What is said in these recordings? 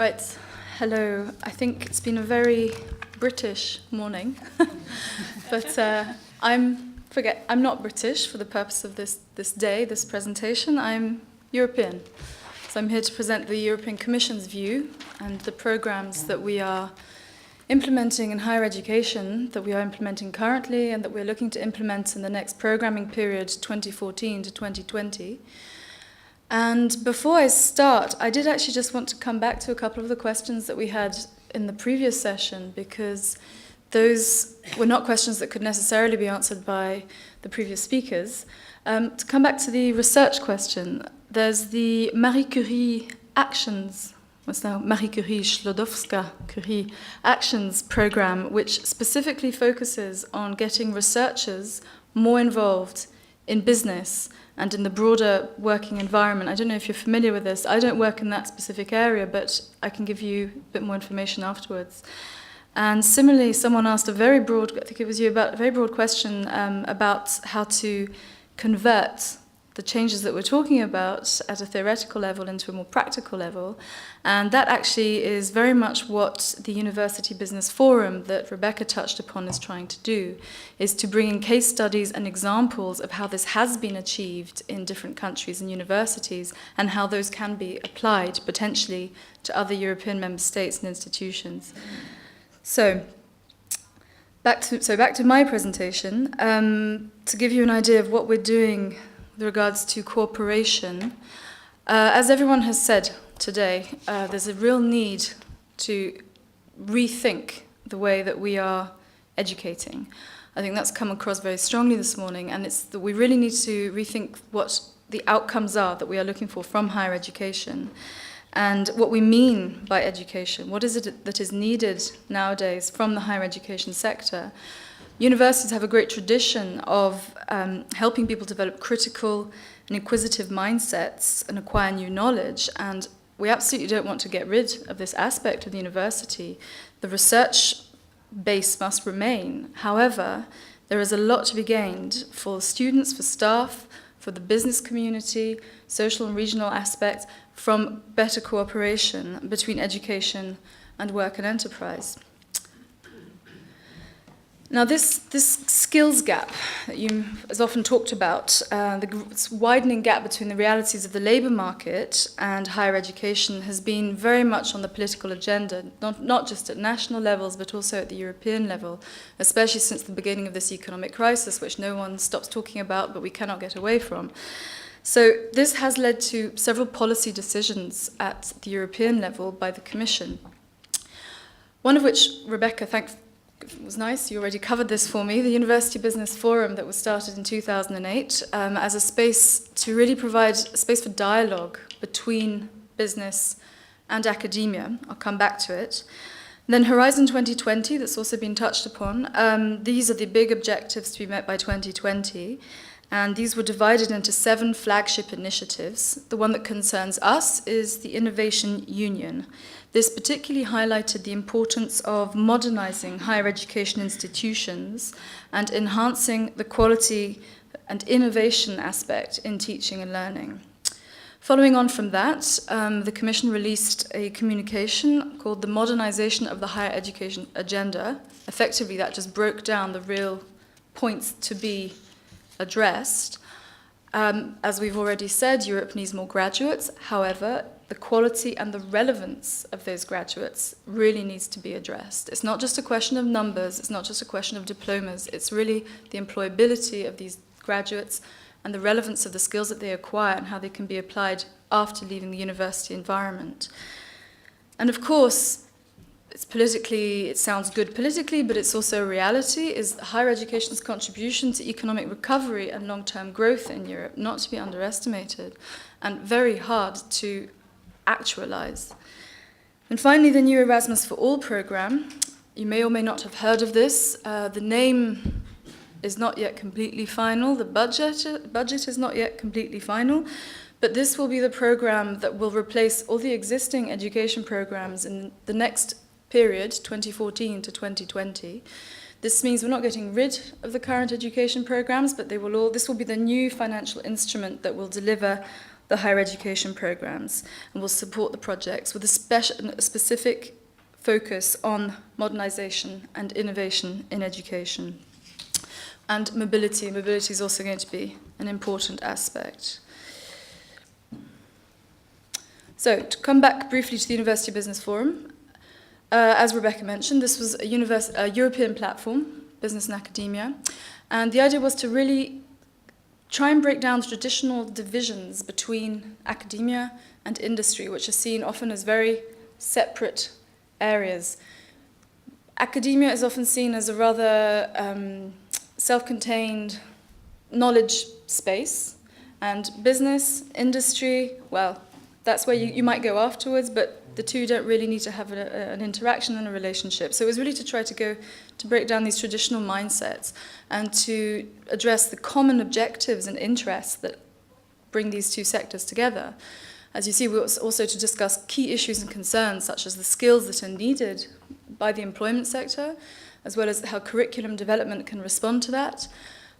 Right, hello. I think it's been a very British morning, but I'm not British for the purpose of this presentation. I'm European. So I'm here to present the European Commission's view and the programs that we are implementing in higher education, that we are implementing currently and that we're looking to implement in the next programming period, 2014 to 2020. And before I start, I did actually just want to come back to a couple of the questions that we had in the previous session, because those were not questions that could necessarily be answered by the previous speakers. To come back to the research question, there's the Marie Curie Actions, what's now Marie Curie Sklodowska-Curie Actions program, which specifically focuses on getting researchers more involved in business and in the broader working environment. I don't know if you're familiar with this. I don't work in that specific area, but I can give you a bit more information afterwards. And similarly, someone asked a very broad, I think it was you, about a very broad question about how to convert the changes that we're talking about at a theoretical level into a more practical level. And that actually is very much what the University Business Forum that Rebecca touched upon is trying to do, is to bring in case studies and examples of how this has been achieved in different countries and universities and how those can be applied potentially to other European member states and institutions. So back to my presentation, to give you an idea of what we're doing with regards to cooperation. As everyone has said today, there's a real need to rethink the way that we are educating. I think that's come across very strongly this morning, and it's that we really need to rethink what the outcomes are that we are looking for from higher education and what we mean by education. What is it that is needed nowadays from the higher education sector? Universities have a great tradition of helping people develop critical and inquisitive mindsets and acquire new knowledge, and we absolutely don't want to get rid of this aspect of the university. The research base must remain. However, there is a lot to be gained for students, for staff, for the business community, social and regional aspects, from better cooperation between education and work and enterprise. Now, this skills gap that is often talked about, this widening gap between the realities of the labour market and higher education has been very much on the political agenda, not just at national levels, but also at the European level, especially since the beginning of this economic crisis, which no one stops talking about, but we cannot get away from. So this has led to several policy decisions at the European level by the Commission, one of which, Rebecca, it was nice, you already covered this for me, the University Business Forum that was started in 2008 as a space to really provide a space for dialogue between business and academia. I'll come back to it. And then Horizon 2020, that's also been touched upon. These are the big objectives to be met by 2020. And these were divided into 7 flagship initiatives. The one that concerns us is the Innovation Union. This particularly highlighted the importance of modernizing higher education institutions and enhancing the quality and innovation aspect in teaching and learning. Following on from that, the Commission released a communication called The Modernization of the Higher Education Agenda. Effectively, that just broke down the real points to be addressed. As we've already said, Europe needs more graduates. However, the quality and the relevance of those graduates really needs to be addressed. It's not just a question of numbers, it's not just a question of diplomas, it's really the employability of these graduates and the relevance of the skills that they acquire and how they can be applied after leaving the university environment. And of course, it sounds good politically, but it's also a reality, is higher education's contribution to economic recovery and long-term growth in Europe, not to be underestimated, and very hard to actualize. And finally, the new Erasmus for All program. You may or may not have heard of this. The name is not yet completely final. The budget is not yet completely final. But this will be the program that will replace all the existing education programs in the next period, 2014 to 2020. This means we're not getting rid of the current education programs, but this will be the new financial instrument that will deliver the higher education programs, and will support the projects with a specific focus on modernization and innovation in education. And mobility. Mobility is also going to be an important aspect. So, to come back briefly to the University Business Forum, as Rebecca mentioned, this was a European platform, business and academia, and the idea was to really try and break down the traditional divisions between academia and industry, which are seen often as very separate areas. Academia is often seen as a rather self-contained knowledge space, and business, industry, well, that's where you might go afterwards, but the two don't really need to have an interaction and a relationship. So it was really to try to break down these traditional mindsets and to address the common objectives and interests that bring these two sectors together. As you see, we also to discuss key issues and concerns, such as the skills that are needed by the employment sector, as well as how curriculum development can respond to that.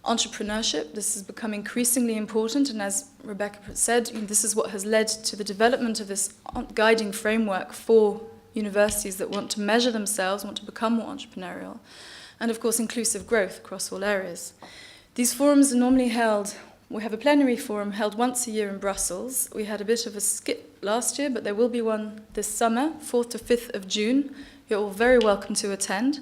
Entrepreneurship, this has become increasingly important, and as Rebecca said, this is what has led to the development of this guiding framework for universities that want to measure themselves, want to become more entrepreneurial, and of course inclusive growth across all areas. These forums are normally held, we have a plenary forum held once a year in Brussels. We had a bit of a skip last year, but there will be one this summer, 4th to 5th of June. You're all very welcome to attend.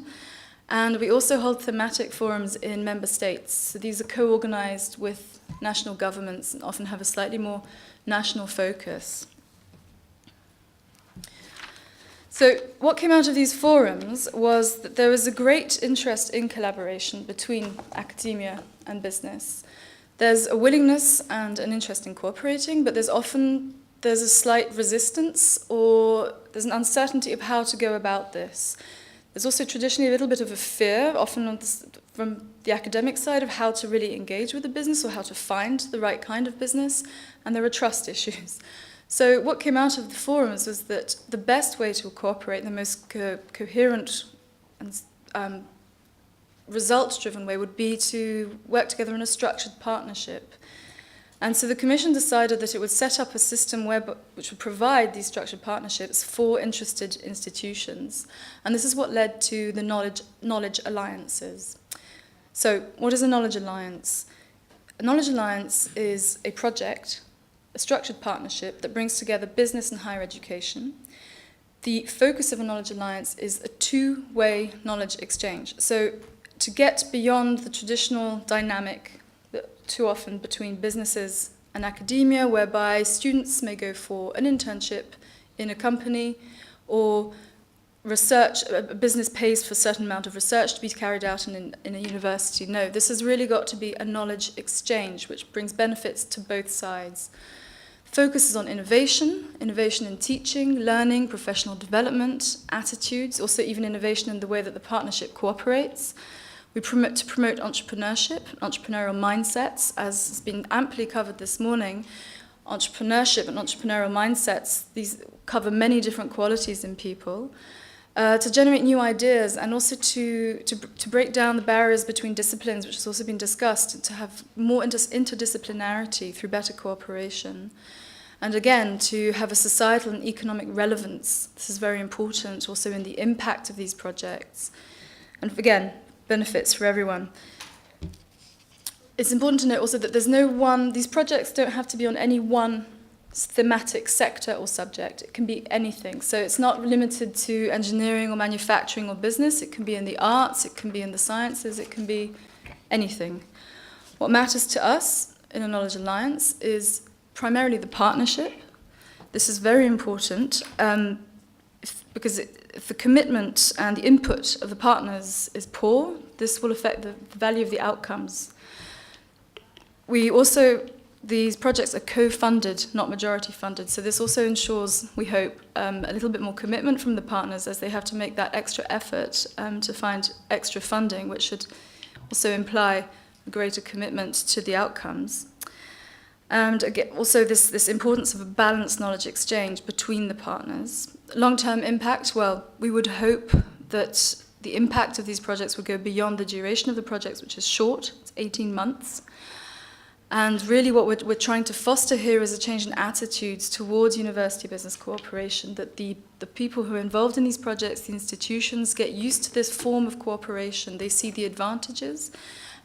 And we also hold thematic forums in member states. So these are co-organized with national governments and often have a slightly more national focus. So what came out of these forums was that there was a great interest in collaboration between academia and business. There's a willingness and an interest in cooperating, but there's a slight resistance, or there's an uncertainty of how to go about this. There's also traditionally a little bit of a fear, often from the academic side, of how to really engage with the business or how to find the right kind of business, and there are trust issues. So what came out of the forums was that the best way to cooperate, the most coherent and results-driven way, would be to work together in a structured partnership. And so the Commission decided that it would set up a system which would provide these structured partnerships for interested institutions. And this is what led to the knowledge alliances. So what is a knowledge alliance? A knowledge alliance is a project, a structured partnership that brings together business and higher education. The focus of a knowledge alliance is a two-way knowledge exchange. So to get beyond the traditional dynamic too often between businesses and academia, whereby students may go for an internship in a company or research, a business pays for a certain amount of research to be carried out in a university. No, this has really got to be a knowledge exchange which brings benefits to both sides. Focuses on innovation in teaching, learning, professional development, attitudes, also even innovation in the way that the partnership cooperates. We promote entrepreneurship, entrepreneurial mindsets, as has been amply covered this morning. Entrepreneurship and entrepreneurial mindsets, these cover many different qualities in people. To generate new ideas and also to break down the barriers between disciplines, which has also been discussed, to have more interdisciplinarity through better cooperation. And again, to have a societal and economic relevance. This is very important also in the impact of these projects. And again, benefits for everyone. It's important to note also that there's no one, these projects don't have to be on any one thematic sector or subject. It can be anything. So it's not limited to engineering or manufacturing or business. It can be in the arts, it can be in the sciences, it can be anything. What matters to us in a Knowledge Alliance is primarily the partnership. This is very important because if the commitment and the input of the partners is poor, this will affect the value of the outcomes. These projects are co-funded, not majority funded, so this also ensures, we hope, a little bit more commitment from the partners as they have to make that extra effort to find extra funding, which should also imply a greater commitment to the outcomes. And again, also this importance of a balanced knowledge exchange between the partners. Long-term impact, well, we would hope that the impact of these projects would go beyond the duration of the projects, which is short, it's 18 months. And really what we're trying to foster here is a change in attitudes towards university business cooperation, that the people who are involved in these projects, the institutions, get used to this form of cooperation. They see the advantages,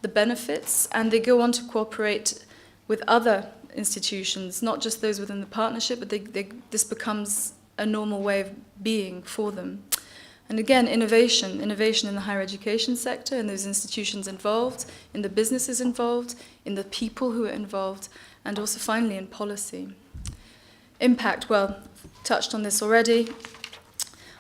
the benefits, and they go on to cooperate with other institutions, not just those within the partnership, but this becomes a normal way of being for them. And again, innovation in the higher education sector, in those institutions involved, in the businesses involved, in the people who are involved, and also finally in policy. Impact, well, touched on this already.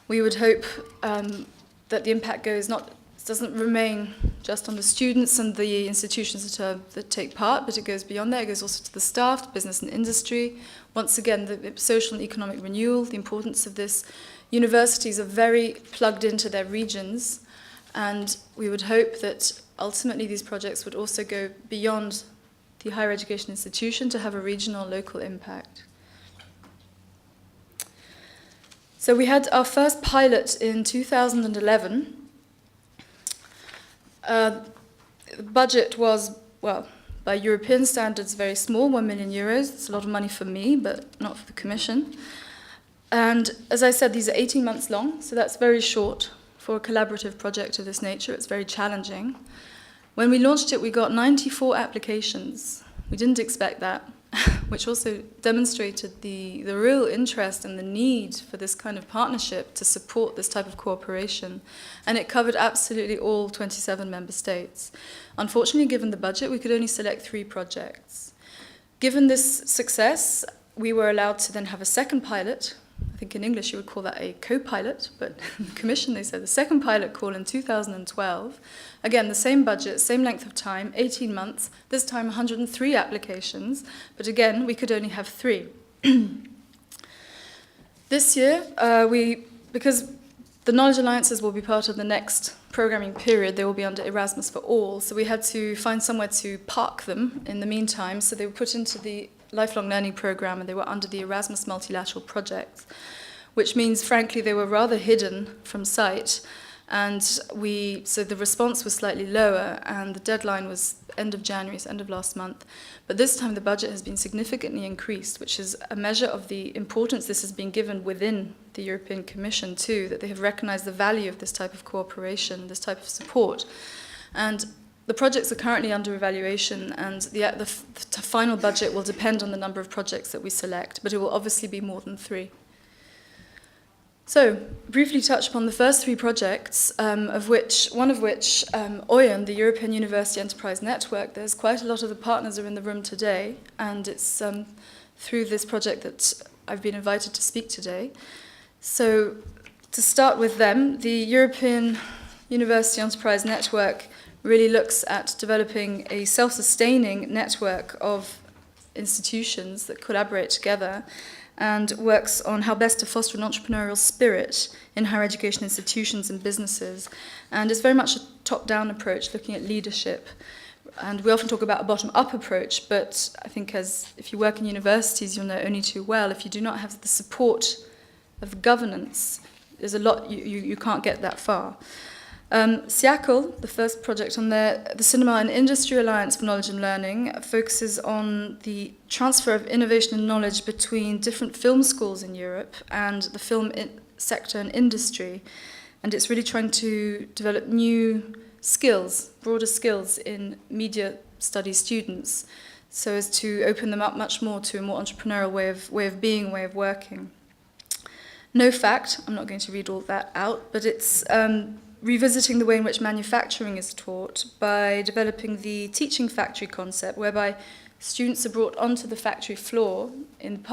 We would hope that the impact doesn't remain just on the students and the institutions that take part, but it goes beyond that. It goes also to the staff, the business and industry. Once again, the social and economic renewal, the importance of this. Universities are very plugged into their regions, and we would hope that ultimately these projects would also go beyond the higher education institution to have a regional, local impact. So we had our first pilot in 2011. The budget was, well, by European standards, very small, 1 million euros. It's a lot of money for me, but not for the Commission. And as I said, these are 18 months long, so that's very short for a collaborative project of this nature. It's very challenging. When we launched it, we got 94 applications. We didn't expect that, which also demonstrated the real interest and the need for this kind of partnership to support this type of cooperation. And it covered absolutely all 27 member states. Unfortunately, given the budget, we could only select 3 projects. Given this success, we were allowed to then have a second pilot. I think in English you would call that a co-pilot, but in the Commission they said the second pilot call in 2012. Again, the same budget, same length of time, 18 months, this time 103 applications, but again, we could only have 3. This year, because the Knowledge Alliances will be part of the next programming period, they will be under Erasmus for All, so we had to find somewhere to park them in the meantime, so they were put into the lifelong learning program, and they were under the Erasmus multilateral project, which means, frankly, they were rather hidden from sight, and so the response was slightly lower, and the deadline was end of January, so end of last month. But this time the budget has been significantly increased, which is a measure of the importance this has been given within the European Commission too, that they have recognized the value of this type of cooperation, this type of support. And the projects are currently under evaluation, and the final budget will depend on the number of projects that we select, but it will obviously be more than 3. So, briefly touch upon the first 3 projects, one of which, OYEN, the European University Enterprise Network. There's quite a lot of the partners are in the room today, and it's through this project that I've been invited to speak today. So, to start with them, the European University Enterprise Network really looks at developing a self-sustaining network of institutions that collaborate together and works on how best to foster an entrepreneurial spirit in higher education institutions and businesses. And it's very much a top-down approach, looking at leadership. And we often talk about a bottom-up approach, but I think if you work in universities, you'll know only too well, if you do not have the support of governance, there's a lot, you can't get that far. SIACL, the first project on there, the Cinema and Industry Alliance for Knowledge and Learning, focuses on the transfer of innovation and knowledge between different film schools in Europe and the film sector and industry. And it's really trying to develop new skills, broader skills in media studies students, so as to open them up much more to a more entrepreneurial way of being, way of working. No Fact, I'm not going to read all that out, but it's revisiting the way in which manufacturing is taught by developing the teaching factory concept, whereby students are brought onto the factory floor in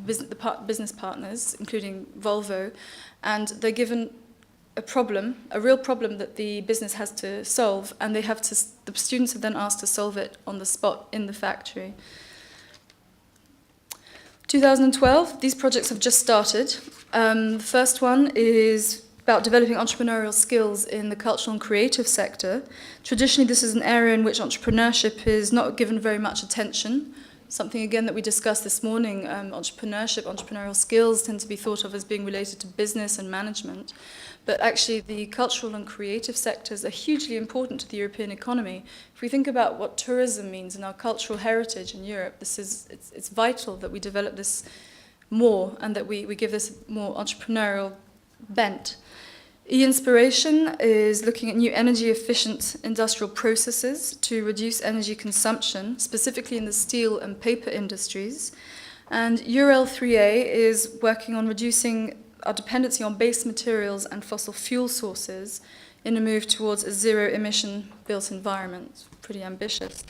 business partners, including Volvo, and they're given a real problem that the business has to solve, and the students are then asked to solve it on the spot in the factory. 2012, these projects have just started. The first one is about developing entrepreneurial skills in the cultural and creative sector. Traditionally, this is an area in which entrepreneurship is not given very much attention. something again that we discussed this morning. Entrepreneurship, entrepreneurial skills tend to be thought of as being related to business and management, but actually the cultural and creative sectors are hugely important to the European economy. If we think about what tourism means and our cultural heritage in Europe, it's vital that we develop this more and that we give this more entrepreneurial bent. E-inspiration is looking at new energy-efficient industrial processes to reduce energy consumption, specifically in the steel and paper industries. And URL 3A is working on reducing our dependency on base materials and fossil fuel sources in a move towards a zero-emission built environment. Pretty ambitious.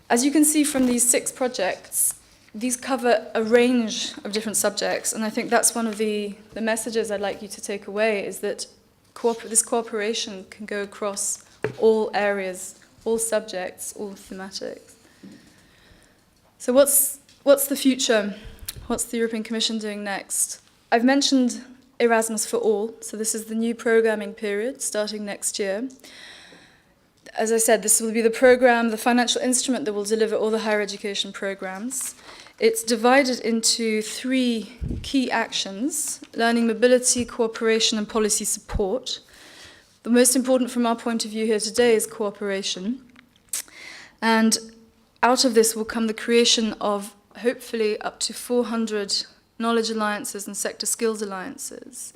As you can see from these 6 projects, these cover a range of different subjects, and I think that's one of the messages I'd like you to take away, is that this cooperation can go across all areas, all subjects, all thematics. So what's the future? What's the European Commission doing next? I've mentioned Erasmus for All, so this is the new programming period starting next year. As I said, this will be the program, the financial instrument that will deliver all the higher education programs. It's divided into 3 key actions: learning mobility, cooperation, and policy support. The most important from our point of view here today is cooperation. And out of this will come the creation of hopefully up to 400 knowledge alliances and sector skills alliances.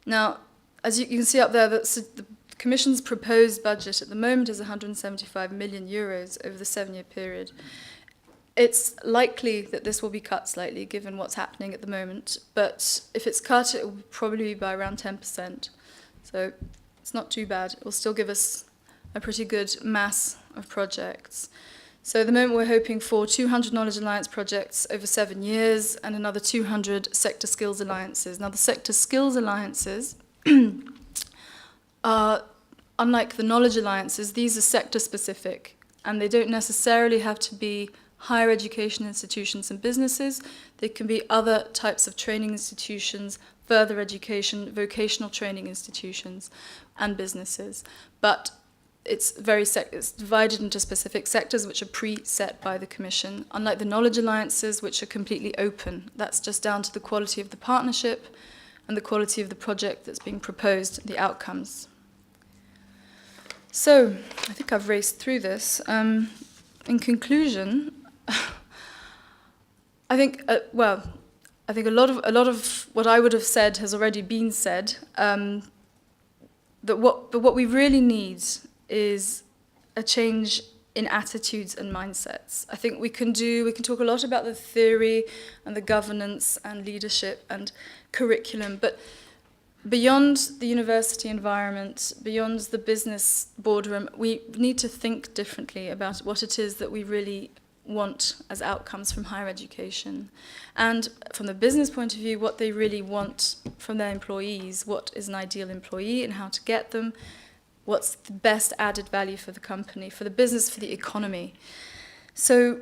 Now, as you can see up there, that's the Commission's proposed budget at the moment is 175 million euros over the 7-year period. It's likely that this will be cut slightly, given what's happening at the moment, but if it's cut, it will probably be by around 10%. So it's not too bad. It will still give us a pretty good mass of projects. So at the moment, we're hoping for 200 Knowledge Alliance projects over 7 years and another 200 Sector Skills Alliances. Now, the Sector Skills Alliances are, unlike the Knowledge Alliances, these are sector-specific, and they don't necessarily have to be higher education institutions and businesses. They can be other types of training institutions, further education, vocational training institutions, and businesses. But it's divided into specific sectors which are pre-set by the Commission, unlike the Knowledge Alliances, which are completely open. That's just down to the quality of the partnership and the quality of the project that's being proposed, the outcomes. So, I think I've raced through this. In conclusion, I think a lot of what I would have said has already been said. But what we really need is a change in attitudes and mindsets. I think we can talk a lot about the theory and the governance and leadership and curriculum, but beyond the university environment, beyond the business boardroom, we need to think differently about what it is that we really want as outcomes from higher education. And from the business point of view, what they really want from their employees, what is an ideal employee and how to get them, what's the best added value for the company, for the business, for the economy. So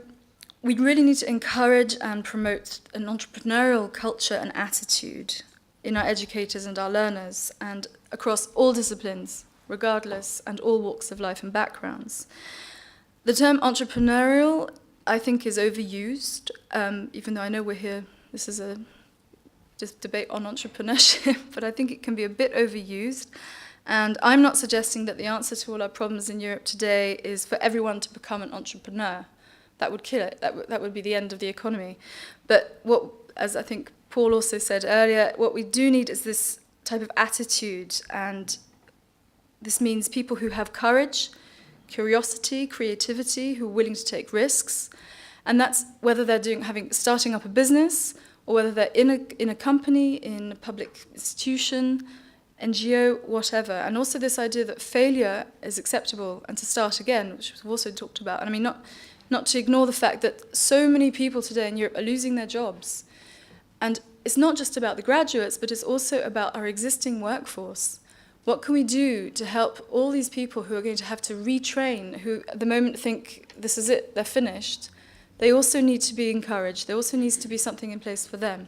we really need to encourage and promote an entrepreneurial culture and attitude in our educators and our learners, and across all disciplines, regardless, and all walks of life and backgrounds. The term entrepreneurial, I think, is overused, even though I know we're here, this is a debate on entrepreneurship, but I think it can be a bit overused. And I'm not suggesting that the answer to all our problems in Europe today is for everyone to become an entrepreneur. That would kill it. That would be the end of the economy. But what, as I think Paul also said earlier, what we do need is this type of attitude, and this means people who have courage, curiosity, creativity, who are willing to take risks, and that's whether they're starting up a business or whether they're in a company, in a public institution, NGO, whatever. And also this idea that failure is acceptable and to start again, which we've also talked about. And I mean, not to ignore the fact that so many people today in Europe are losing their jobs. And it's not just about the graduates, but it's also about our existing workforce. What can we do to help all these people who are going to have to retrain, who at the moment think this is it, they're finished? They also need to be encouraged. There also needs to be something in place for them.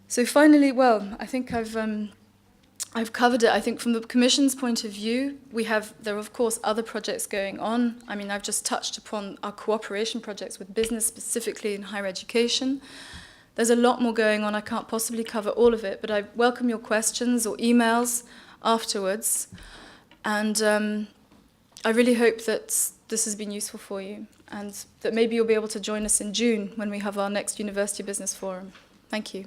So finally, well, I think I've I've covered it. I think from the Commission's point of view, there are of course other projects going on. I mean, I've just touched upon our cooperation projects with business, specifically in higher education. There's a lot more going on. I can't possibly cover all of it, but I welcome your questions or emails afterwards. And I really hope that this has been useful for you, and that maybe you'll be able to join us in June when we have our next University Business Forum. Thank you.